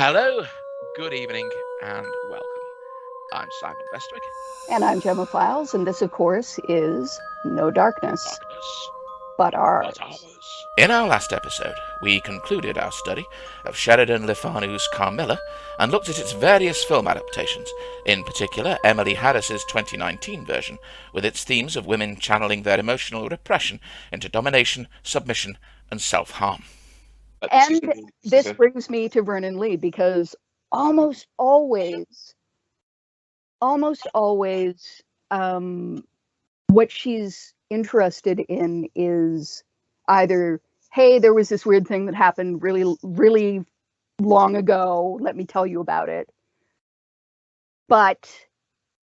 Hello, good evening, and welcome. I'm Simon Bestwick. And I'm Gemma Files, and this, of course, is No Darkness, Darkness, but ours. but ours. In our last episode, we concluded our study of Sheridan Le Fanu's Carmilla and looked at its various film adaptations, in particular Emily Harris's 2019 version, with its themes of women channeling their emotional repression into domination, submission, and self-harm. And this brings me to Vernon Lee, because almost always, what she's interested in is either, hey, there was this weird thing that happened really, really long ago, let me tell you about it. But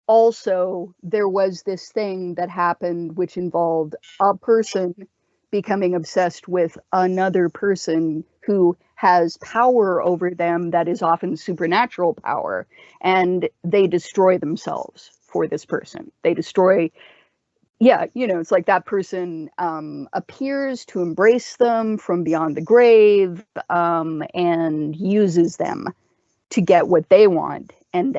also, there was this thing that happened which involved a person becoming obsessed with another person who has power over them that is often supernatural power, and they destroy themselves for this person. They destroy, it's like that person appears to embrace them from beyond the grave, and uses them to get what they want, and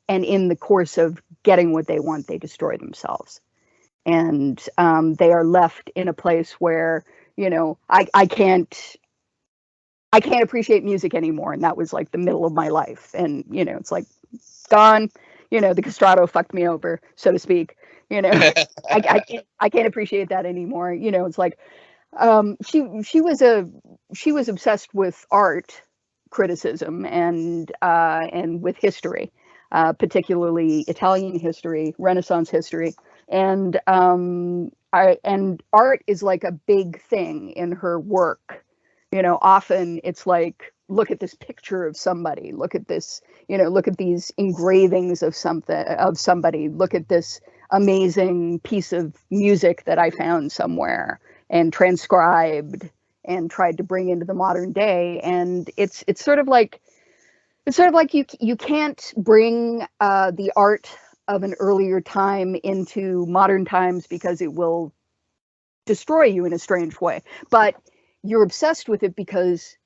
in the course of getting what they want, they destroy themselves. And they are left in a place where, I can't appreciate music anymore. And that was like the middle of my life. And, it's like gone, the castrato fucked me over, so to speak. I can't appreciate that anymore. It's like she was obsessed with art criticism and with history, particularly Italian history, Renaissance history. And art is like a big thing in her work. Often it's like, look at this picture of somebody, look at this, look at these engravings of somebody, look at this amazing piece of music that I found somewhere and transcribed and tried to bring into the modern day. And it's sort of like you can't bring the art of an earlier time into modern times because it will destroy you in a strange way. But you're obsessed with it because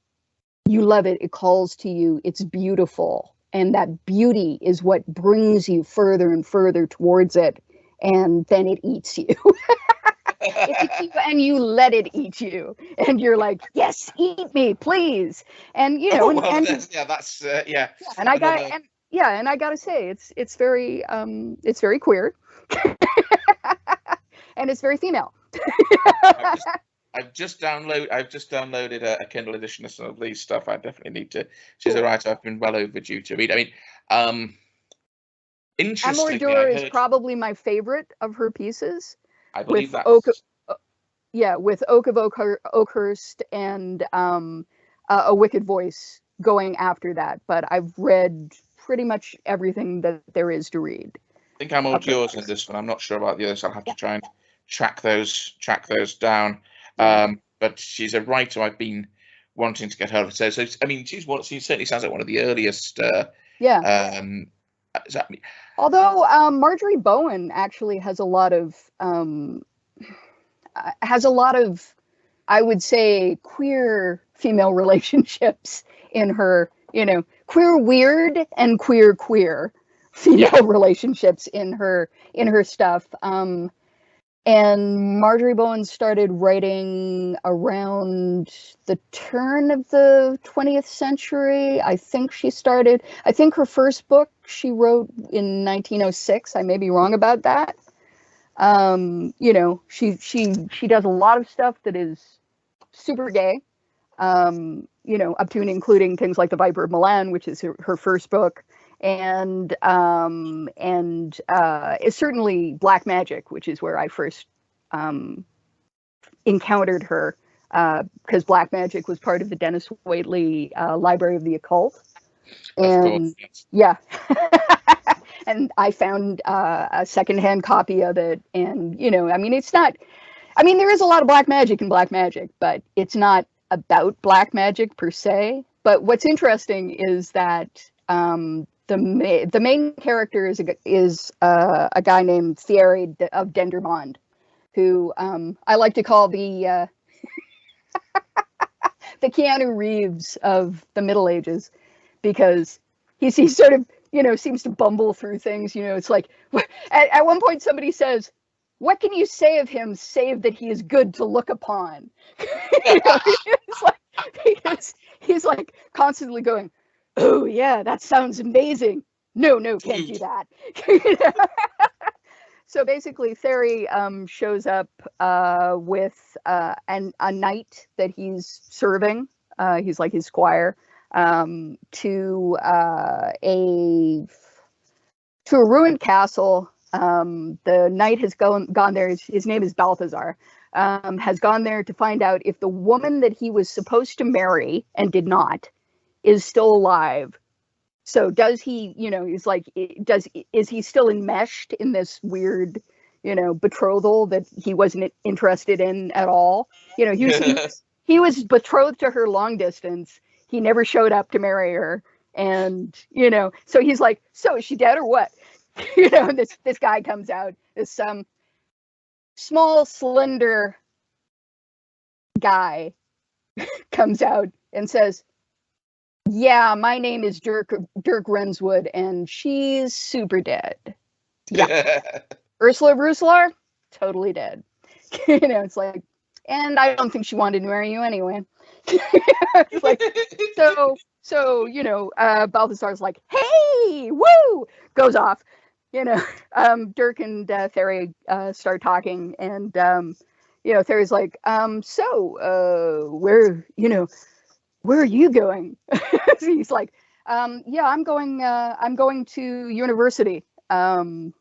you love it. It calls to you. It's beautiful. And that beauty is what brings you further and further towards it. And then it eats you. And you let it eat you. And you're like, yes, eat me, please. And, And I got, and I gotta say, it's very queer, and it's very female. I've just downloaded a Kindle edition of some of these stuff. I definitely need to. She's a writer I've been well overdue to read. I mean, interestingly, Amour is probably my favorite of her pieces. I believe that. With Oak of Oakhurst and A Wicked Voice going after that. But I've read pretty much everything that there is to read. I think I'm all yours in this one. I'm not sure about the others. I'll have to try and track those down. But she's a writer I've been wanting to get hold of. So I mean, she certainly sounds like one of the earliest. Although Marjorie Bowen actually has a lot of, I would say, queer female relationships in her. Queer weird and queer female relationships in her stuff. And Marjorie Bowen started writing around the turn of the 20th century. I think her first book she wrote in 1906. I may be wrong about that. She does a lot of stuff that is super gay. Up to and including things like The Viper of Milan, which is her first book, and it's certainly Black Magic, which is where I first encountered her, because Black Magic was part of the Dennis Waitley Library of the Occult, and and I found a secondhand copy of it, and there is a lot of black magic in Black Magic, but it's not about black magic per se. But what's interesting is that the main character is a guy named Thierry of Dendermonde, who I like to call the the Keanu Reeves of the Middle Ages, because he sort of, seems to bumble through things. It's like, at one point somebody says, what can you say of him save that he is good to look upon? He's like constantly going, oh yeah, that sounds amazing. No, can't do that. So basically, Theory shows up with a knight that he's serving. He's like his squire, to a ruined castle. The knight has gone there. His name is Balthazar. Has gone there to find out if the woman that he was supposed to marry and did not is still alive. So does he, he's like, is he still enmeshed in this weird, betrothal that he wasn't interested in at all? He was betrothed to her long distance. He never showed up to marry her. And, so he's like, so is she dead or what? This guy comes out, this small, slender guy comes out and says, yeah, my name is Dirk Renswood, and she's super dead. Yeah. Ursula Brusselaar, totally dead. It's like, and I don't think she wanted to marry you anyway. It's like, so Balthazar's like, hey, woo, goes off. Dirk and Theory start talking, and Theory's like, where are you going? He's like, yeah, I'm going to university. And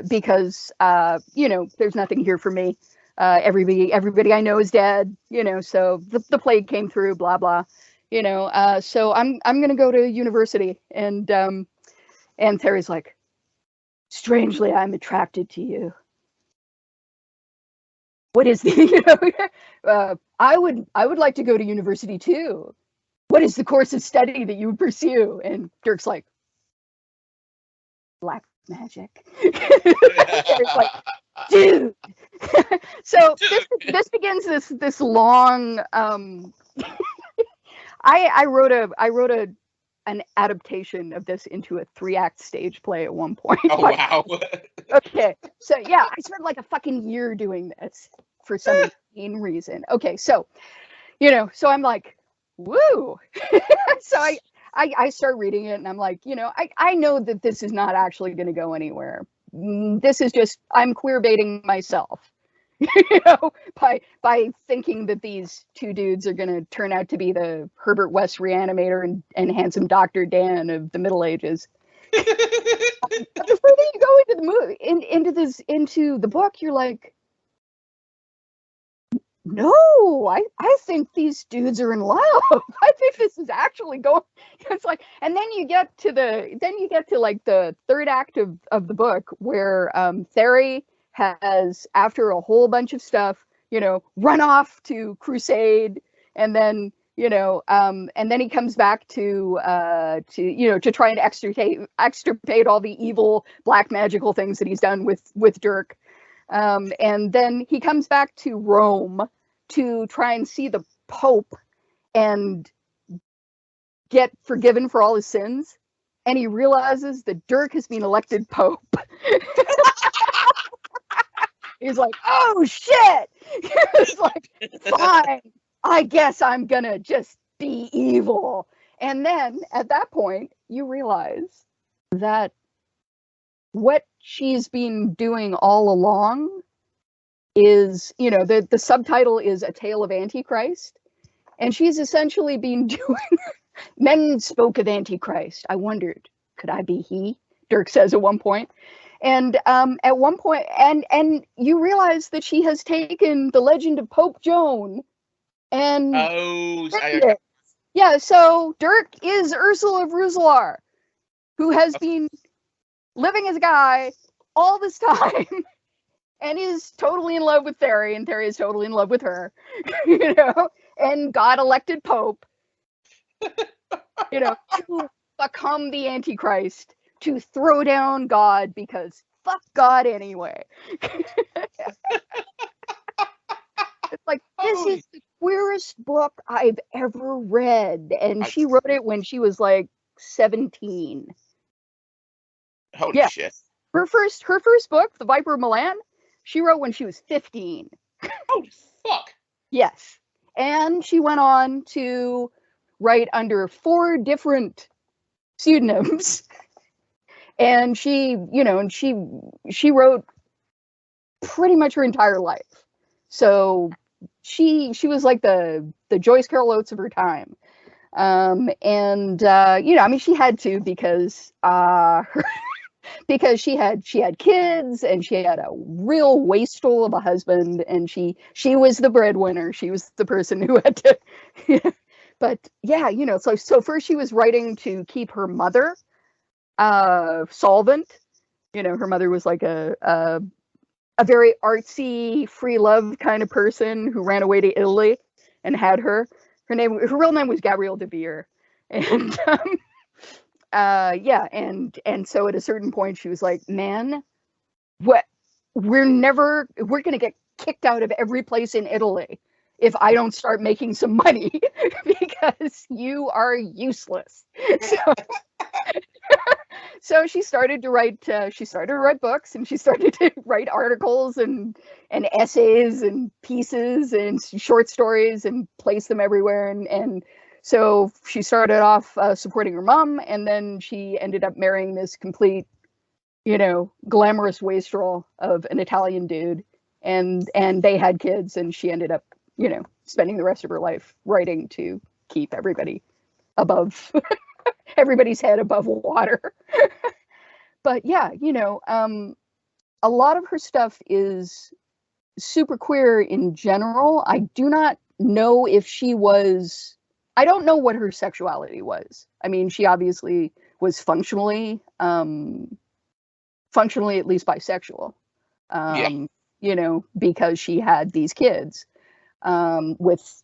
because there's nothing here for me. Everybody I know is dead, so the plague came through, blah blah. So I'm gonna go to university. And Theory's like, strangely, I'm attracted to you. What is the I would like to go to university too. What is the course of study that you would pursue? And Dirk's like, black magic. It's like, dude. So this begins this long. I wrote an adaptation of this into a 3-act stage play at one point. Oh wow. Okay, so yeah, I spent like a fucking year doing this for some insane reason. Okay, so so I'm like, woo. So I start reading it, and I'm like, I know that this is not actually going to go anywhere. This is just, I'm queer baiting myself, by thinking that these two dudes are going to turn out to be the Herbert West Reanimator and handsome Dr. Dan of the Middle Ages. But the further you go into the movie, into the book, you're like, no, I think these dudes are in love. I think this is actually going. It's like, and then you get to like the 3rd act of the book, where Theory has, after a whole bunch of stuff, run off to crusade, and then and then he comes back to try and extirpate all the evil black magical things that he's done with Dirk. And then he comes back to Rome to try and see the Pope and get forgiven for all his sins. And he realizes that Dirk has been elected Pope. He's like, oh shit. It's like, fine, I guess I'm gonna just be evil. And then at that point, you realize that what she's been doing all along is, the subtitle is A Tale of Antichrist, and she's essentially been doing men spoke of Antichrist. I wondered, could I be he? Dirk says at one point. And at one point, and you realize that she has taken the legend of Pope Joan and yeah, so Dirk is Ursula Brusselaar, who has been living as a guy all this time and is totally in love with Theory, and Theory is totally in love with her, and got elected Pope, to become the Antichrist, to throw down God, because fuck God anyway. It's like, queerest book I've ever read, and she wrote it when she was like 17. Holy Yeah, shit. her first book, The Viper of Milan, she wrote when she was 15. Holy fuck. Yes. And she went on to write under 4 different pseudonyms. And she wrote pretty much her entire life. So she was like the Joyce Carol Oates of her time. And I mean, she had to, because because she had kids, and she had a real wastrel of a husband, and she was the breadwinner. She was the person who had to but yeah, so first she was writing to keep her mother solvent. Her mother was like a very artsy, free love kind of person who ran away to Italy and had her real name was Gabrielle de Vere. And yeah, and so at a certain point she was like, man, what, we're gonna get kicked out of every place in Italy if I don't start making some money because you are useless. So she started to write books, and she started to write articles and essays and pieces and short stories and place them everywhere. And so she started off supporting her mom, and then she ended up marrying this complete, glamorous wastrel of an Italian dude, and they had kids, and she ended up, spending the rest of her life writing to keep everybody's head above water. But yeah, a lot of her stuff is super queer in general. I do not know if I don't know what her sexuality was. I mean, she obviously was functionally at least bisexual, because she had these kids with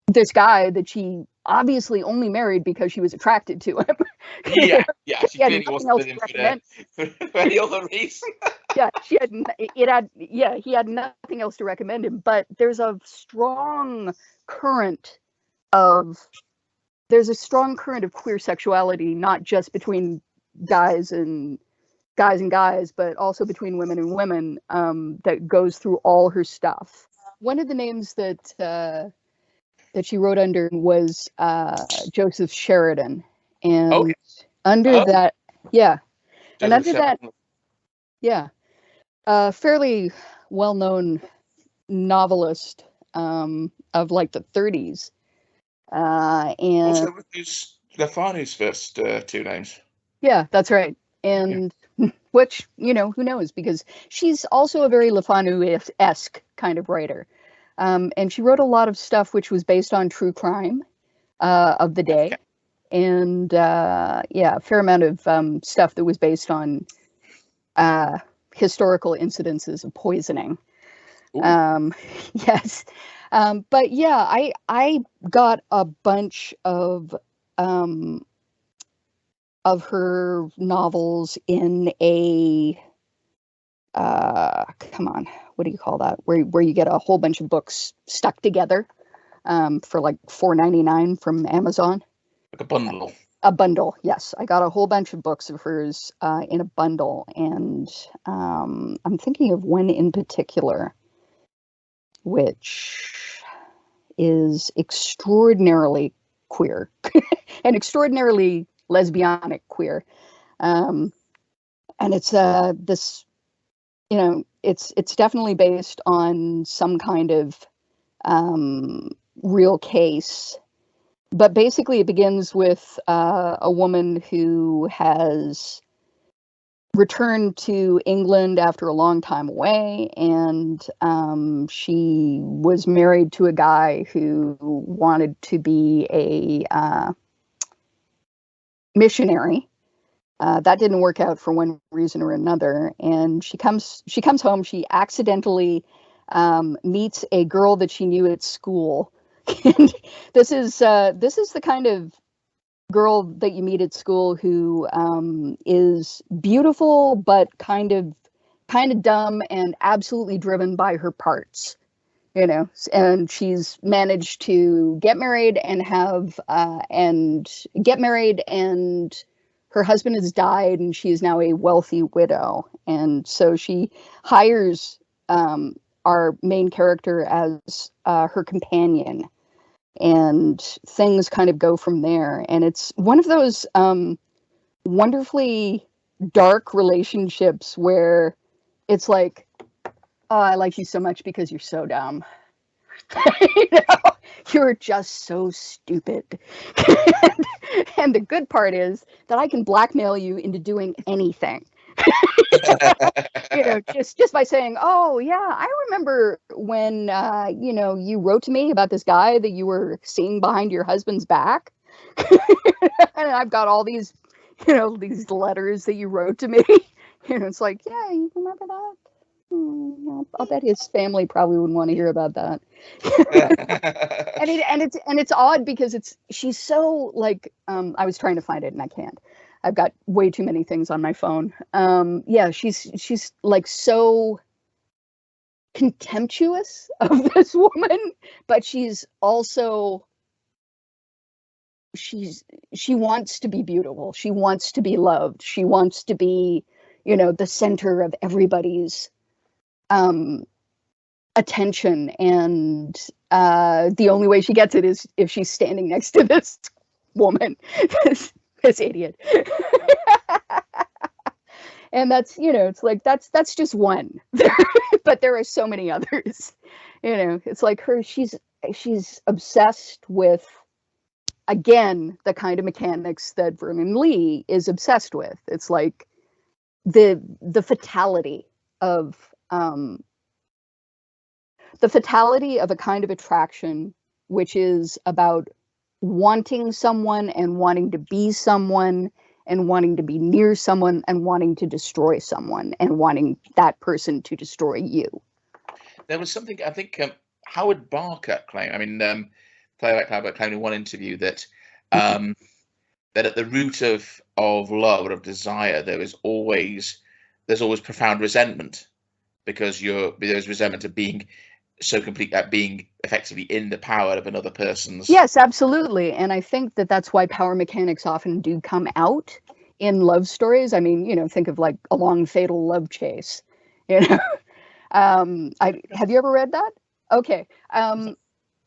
this guy that she obviously only married because she was attracted to him. Yeah, she he had clearly nothing wasn't else with to him recommend. for any other reason. He had nothing else to recommend him. But there's a strong current of queer sexuality, not just between guys and guys, but also between women and women, that goes through all her stuff. One of the names that she wrote under was Joseph Sheridan, and under that, yeah, and under that, yeah, fairly well-known novelist of like the 30s, and Also, who's Stefanu's first 2 names? Yeah, that's right. And which, who knows, because she's also a very Le Fanu-esque kind of writer. And she wrote a lot of stuff which was based on true crime of the day. And a fair amount of stuff that was based on historical incidences of poisoning. Yes. But yeah, I got a bunch of her novels in a come on, what do you call that, where you get a whole bunch of books stuck together for like $4.99 from Amazon. Like a bundle. A bundle, yes. I got a whole bunch of books of hers in a bundle, and I'm thinking of one in particular which is extraordinarily queer and extraordinarily lesbianic queer. And it's this, it's definitely based on some kind of real case. But basically, it begins with a woman who has returned to England after a long time away, and she was married to a guy who wanted to be a missionary. That didn't work out for one reason or another, and she comes home. She accidentally meets a girl that she knew at school. And this is the kind of girl that you meet at school who is beautiful but kind of dumb and absolutely driven by her parts. you know, and she's managed to get married and get married, and her husband has died, and she is now a wealthy widow. And so she hires our main character as her companion, and things kind of go from there. And it's one of those wonderfully dark relationships where it's like, oh, I like you so much because you're so dumb. You know, you're just so stupid. And the good part is that I can blackmail you into doing anything. You know, just by saying, oh yeah, I remember when you know, you wrote to me about this guy that you were seeing behind your husband's back. And I've got all these, you know, these letters that you wrote to me. You know, it's like, yeah, you remember that? I'll bet his family probably wouldn't want to hear about that. And it's odd because she's so like, I was trying to find it and I can't. I've got way too many things on my phone. Yeah, she's like so contemptuous of this woman, but she's also she wants to be beautiful. She wants to be loved. She wants to be, you know, the center of everybody's attention. And the only way she gets it is if she's standing next to this woman, this idiot. And that's, you know, it's like that's just one. But there are so many others. You know, it's like she's obsessed with, again, the kind of mechanics that Vernon Lee is obsessed with. It's like the fatality of a kind of attraction, which is about wanting someone and wanting to be someone and wanting to be near someone and wanting to destroy someone and wanting that person to destroy you. There was something, I think, Howard Barker claimed, I mean, playwright Howard claimed in one interview that that at the root of love or of desire, there's always profound resentment, because there's resentment of being so complete, that being effectively in the power of another person's. Yes, absolutely. And I think that that's why power mechanics often do come out in love stories. I mean, you know, think of like A Long Fatal Love Chase, you know. Have you ever read that? Okay. The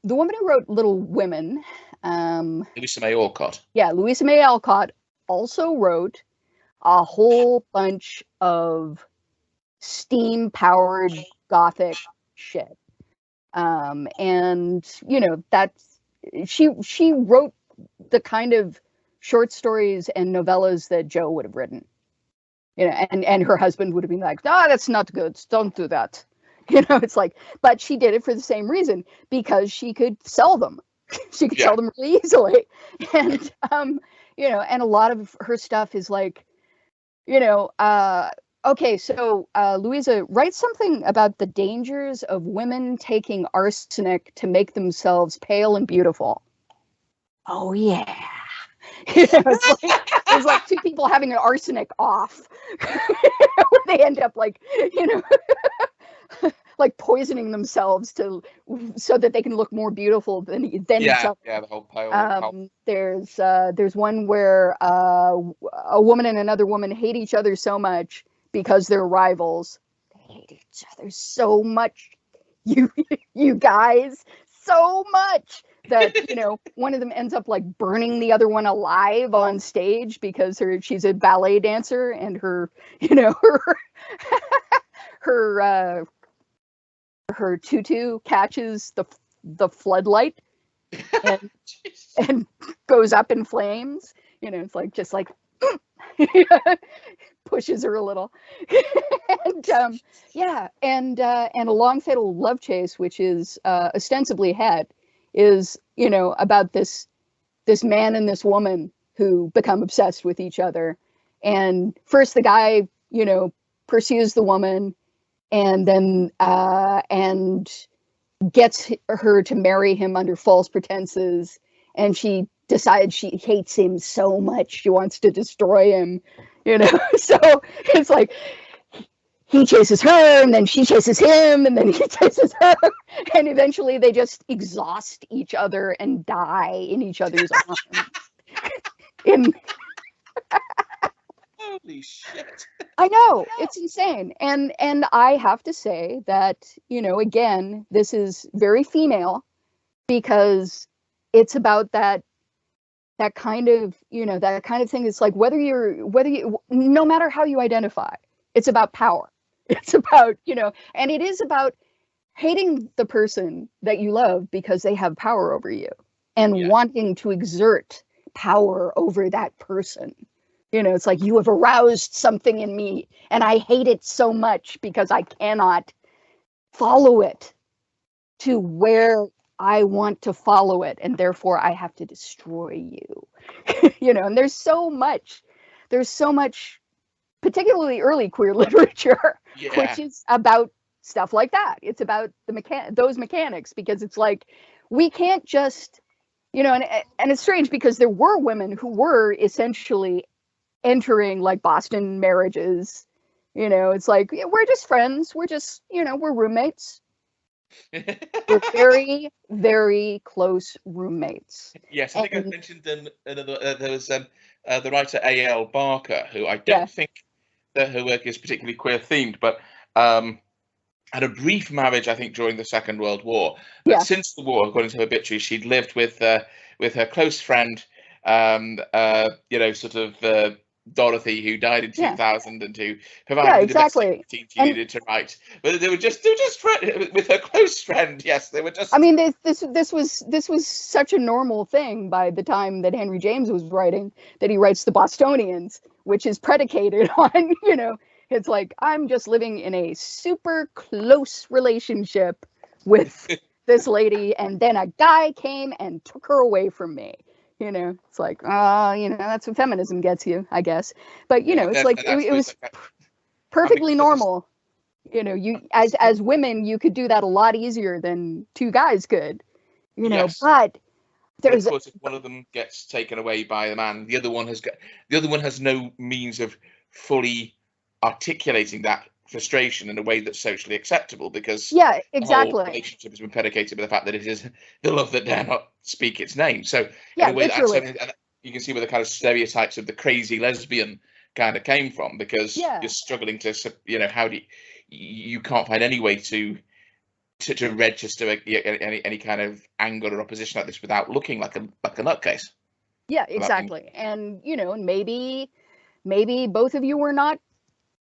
woman who wrote Little Women, Louisa May Alcott. Yeah, Louisa May Alcott also wrote a whole bunch of steam-powered gothic shit. And you know, that's she wrote the kind of short stories and novellas that Joe would have written. You know, and her husband would have been like, "No, that's not good. Don't do that." You know, it's like, but she did it for the same reason, because she could sell them. She could sell them really easily. And you know, and a lot of her stuff is like, you know, okay, so Louisa, write something about the dangers of women taking arsenic to make themselves pale and beautiful. Oh yeah. You know, it's like two people having an arsenic off. They end up like, you know, like poisoning themselves so that they can look more beautiful than each other. Yeah, the whole pale. There's one where a woman and another woman hate each other so much because they're rivals. They hate each other so much, you guys, so much that, you know, one of them ends up like burning the other one alive on stage because she's a ballet dancer, and her, you know, her tutu catches the floodlight and goes up in flames. You know, it's like, just like pushes her a little. And yeah, and A Long Fatal Love Chase, which is ostensibly Het, is, you know, about this man and this woman who become obsessed with each other. And first the guy, you know, pursues the woman, and then and gets her to marry him under false pretenses, and she decides she hates him so much she wants to destroy him, you know. So it's like he chases her, and then she chases him, and then he chases her, and eventually they just exhaust each other and die in each other's arms. In Holy shit. I know, it's insane. And I have to say that, again, this is very female because it's about that kind of, that kind of thing. It's like whether you no matter how you identify, it's about power. It's about, and it is about hating the person that you love because they have power over you and wanting to exert power over that person. It's like you have aroused something in me and I hate it so much because I cannot follow it to where I want to follow it, and therefore I have to destroy you. And there's so much, particularly early queer literature, which is about stuff like that. It's about those mechanics, because it's like we can't just, and it's strange because there were women who were essentially entering like Boston marriages. It's like, we're just friends. We're just, we're roommates. We're very, very close roommates. Yes, I think I mentioned there was the writer A.L. Barker, who I don't think that her work is particularly queer themed, but had a brief marriage, I think, during the Second World War. But since the war, according to her obituary, she'd lived with her close friend, sort of Dorothy, who died in 2000, and who provided the domestic routine she needed to write. But they were just with her close friend. Yes, they were just. I mean, this was such a normal thing by the time that Henry James was writing, that he writes the Bostonians, which is predicated on, it's like, I'm just living in a super close relationship with this lady, and then a guy came and took her away from me. It's like, that's what feminism gets you, I guess. But, it's like, it was perfectly normal. You as women, you could do that a lot easier than two guys could, but of course, if one of them gets taken away by the man, the other one has no means of fully articulating that frustration in a way that's socially acceptable, because the whole relationship has been predicated by the fact that it is the love that dare not speak its name. So in a way, you can see where the kind of stereotypes of the crazy lesbian kind of came from, because you're struggling to, how do you can't find any way to register any kind of anger or opposition like this without looking like a nutcase. Yeah, exactly. And and maybe both of you were not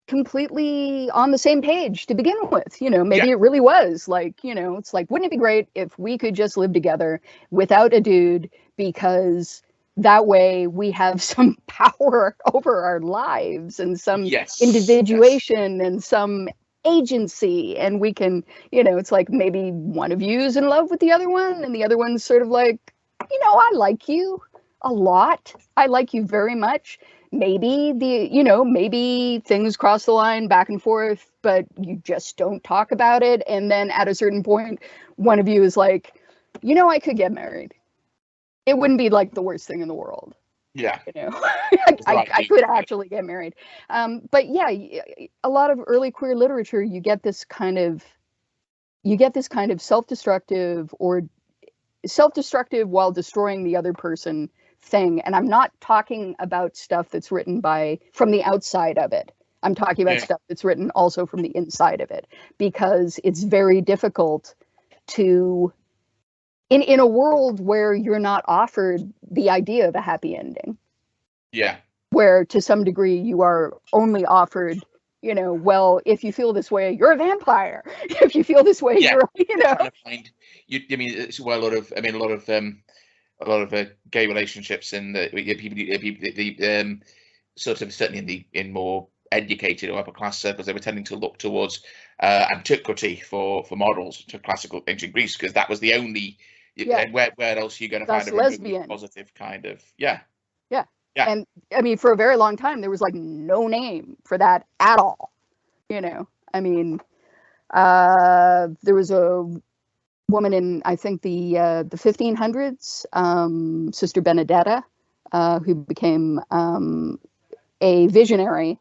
completely on the same page to begin with. Maybe it really was like, it's like, wouldn't it be great if we could just live together without a dude, because that way we have some power over our lives and some individuation and some agency, and we can, it's like maybe one of you's in love with the other one, and the other one's sort of like, I like you a lot. I like you very much. Maybe maybe things cross the line back and forth, but you just don't talk about it. And then at a certain point, one of you is like, I could get married. It wouldn't be like the worst thing in the world. Yeah. I could actually get married. But a lot of early queer literature, you get this kind of self-destructive while destroying the other person thing. And I'm not talking about stuff that's written from the outside of it. I'm talking about stuff that's written also from the inside of it, because it's very difficult to, in a world where you're not offered the idea of a happy ending. Yeah. Where to some degree you are only offered, well, if you feel this way, you're a vampire. If you feel this way, you're, trying to find, I mean, it's why a lot of gay relationships and people sort of, certainly in more educated or upper class circles, they were tending to look towards antiquity for models to classical ancient Greece, because that was the only where else are you going to find a lesbian positive kind of Yeah. And I mean, for a very long time there was like no name for that at all. I mean, there was a woman in, I think, the 1500s, Sister Benedetta, who became a visionary,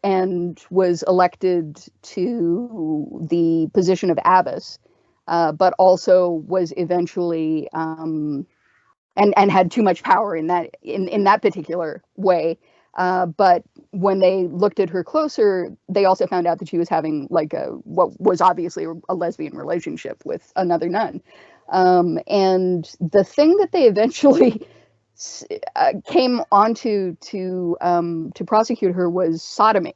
and was elected to the position of abbess, but also was eventually and had too much power in that particular way. But when they looked at her closer, they also found out that she was having like what was obviously a lesbian relationship with another nun. And the thing that they eventually came onto to prosecute her was sodomy,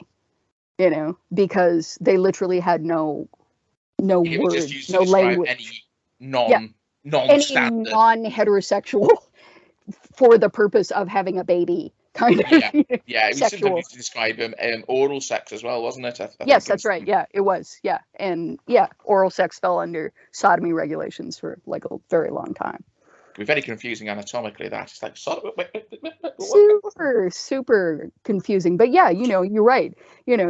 because they literally had no It was just words, used to no describe language. any Any non-standard. non-heterosexual for the purpose of having a baby kind of Yeah, it was sometimes sexual. used to describe oral sex as well, wasn't it? I Yes, think that's right. Yeah, it was. Yeah. And yeah, oral sex fell under sodomy regulations for like a very long time. It can be very confusing anatomically. That it's like Super confusing. But yeah, you're right.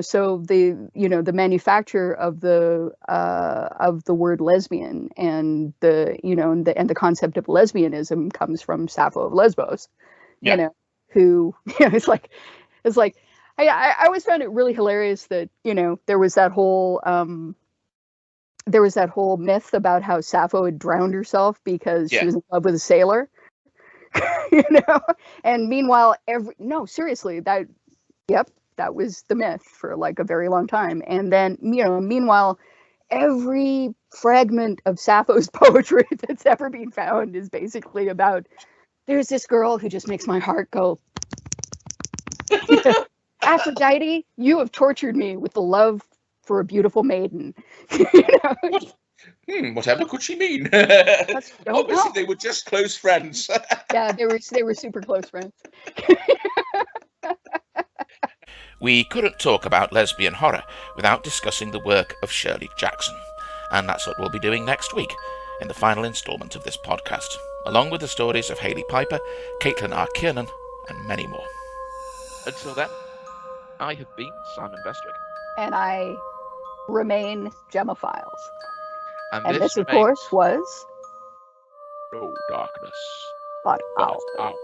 So the manufacture of the word lesbian and the concept of lesbianism comes from Sappho of Lesbos. Yeah. Who it's like I always found it really hilarious that there was that whole myth about how Sappho had drowned herself because she was in love with a sailor. And meanwhile seriously, that was the myth for like a very long time. And then meanwhile every fragment of Sappho's poetry that's ever been found is basically about, there's this girl who just makes my heart go, Aphrodite, you have tortured me with the love for a beautiful maiden. Whatever could she mean? Obviously, they were just close friends. Yeah, they were super close friends. We couldn't talk about lesbian horror without discussing the work of Shirley Jackson, and that's what we'll be doing next week in the final instalment of this podcast, along with the stories of Hailey Piper, Caitlin R. Kiernan, and many more. Until then, I have been Simon Bestwick. And I remain Gemma Files. And this of course, was No Darkness But But Ours.